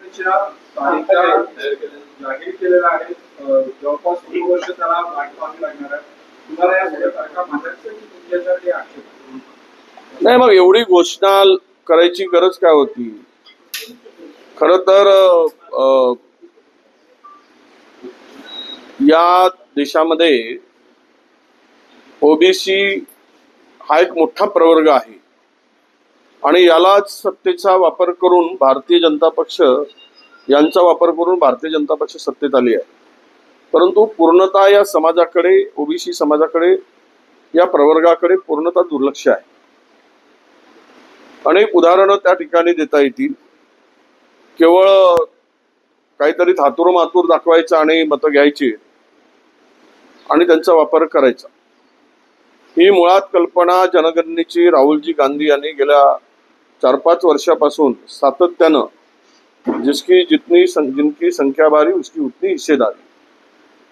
निवडणुकीच्या तारीखा जाहीर केलेल्या आहेत. जवळपास 2 वर्ष त्याला वाट पाहावी लागणार आहे. तुम्हाला या सगळ्या तारखा मांडायच्या की तुमच्यासाठी आक्षेप नाही? मग एवढी घोषणा करायची गरज काय होती? खर तर या देशामध्ये ओबीसी हा एक मोठा प्रवर्ग आहे आणि यालाच सत्तेचा वापर करून भारतीय जनता पक्ष यांचा वापर करून भारतीय जनता पक्ष सत्तेत आली आहे. परंतु पूर्णतः या समाजाकडे, ओबीसी समाजाकडे, या प्रवर्गाकडे पूर्णतः दुर्लक्ष आहे. अनेक उदाहरणं त्या ठिकाणी देता येतील. केवळ काहीतरी थातूर मातूर दाखवायचं आणि मतं घ्यायची आणि त्यांचा वापर करायचा, ही मुळात कल्पना जनगणनेची राहुलजी गांधी यांनी गेल्या 4-5 वर्षापासून सातत्यानं जिनकी संख्या भारी उसकी उतनी हिस्सेदारी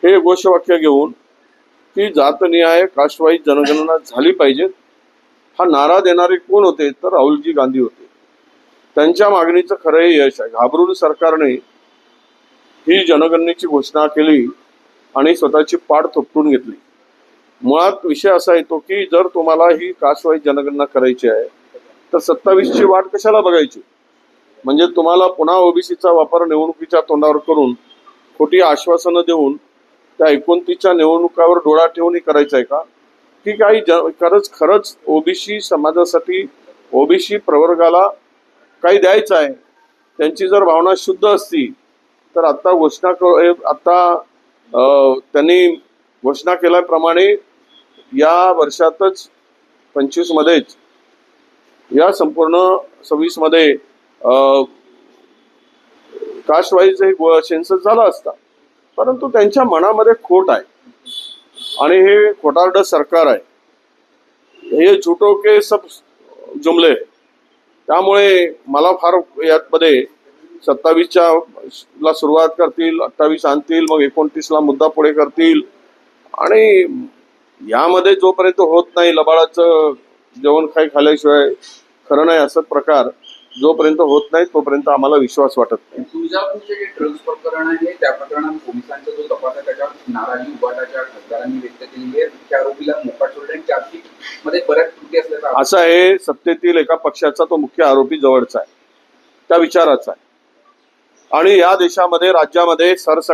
हे घोषवाक्य घेऊन की जातनिहाय कास्टवाईज जनगणना झाली पाहिजे हा नारा देणारे कोण होते? तर राहुलजी गांधी होते. त्यांच्या मागणीचं खरं यश आहे. घाबरून सरकारने ही जनगणनेची घोषणा केली आणि स्वतःची पाठ थोपटून घेतली. मुळात विषय असा येतो की जर तुम्हाला ही कास्टवाईज जनगणना करायची आहे तर 27ची वाट कशाला बघायची? म्हणजे तुम्हाला पुन्हा ओबीसीचा वापर निवडणुकीच्या तोंडावर करून खोटी आश्वासनं देऊन त्या 29च्या निवडणुकावर डोळा ठेवून करायचं आहे का? की काही खरंच ओबीसी समाजासाठी, ओबीसी प्रवर्गाला काही द्यायचं आहे? त्यांची जर भावना शुद्ध असती तर आता त्यांनी घोषणा केल्याप्रमाणे या वर्षातच 25 मध्येच या संपूर्ण 26 मध्ये कास्टवाईज सेन्सस झाला असता. परंतु त्यांच्या मनामध्ये खोट आहे आणि हे खोटारडं सरकार आहे. हे झूठो के सब जुमले. त्यामुळे मला फार यामध्ये 27च्या ला सुरुवात करतील, 28 आणतील, मग 29ला मुद्दा पुढे करतील आणि यामध्ये जोपर्यंत होत नाही, लबाडाचं जेवण खाल्ल्याशिवाय खरं नाही असं प्रकार जोपर्यंत होत नाही तोपर्यंत आम्हाला विश्वास वाटत नाही. तुळजापूरचे जे ड्रग्ज प्रकरण आहे त्या प्रकरणात पोलिसांचा जो तपास आहे त्याच्यावर नाराजी उभाटाच्या खासदारांनी व्यक्त केली आहे. त्या आरोपीला मोकाट सोडले. चार्जशीट मध्ये बऱ्याच त्रुटी असल्याचा असं आहे. सत्तेतील एका पक्षाचा तो मुख्य आरोपी जवळचा आहे, त्या विचाराचा आहे आणि या देशामध्ये, राज्यामध्ये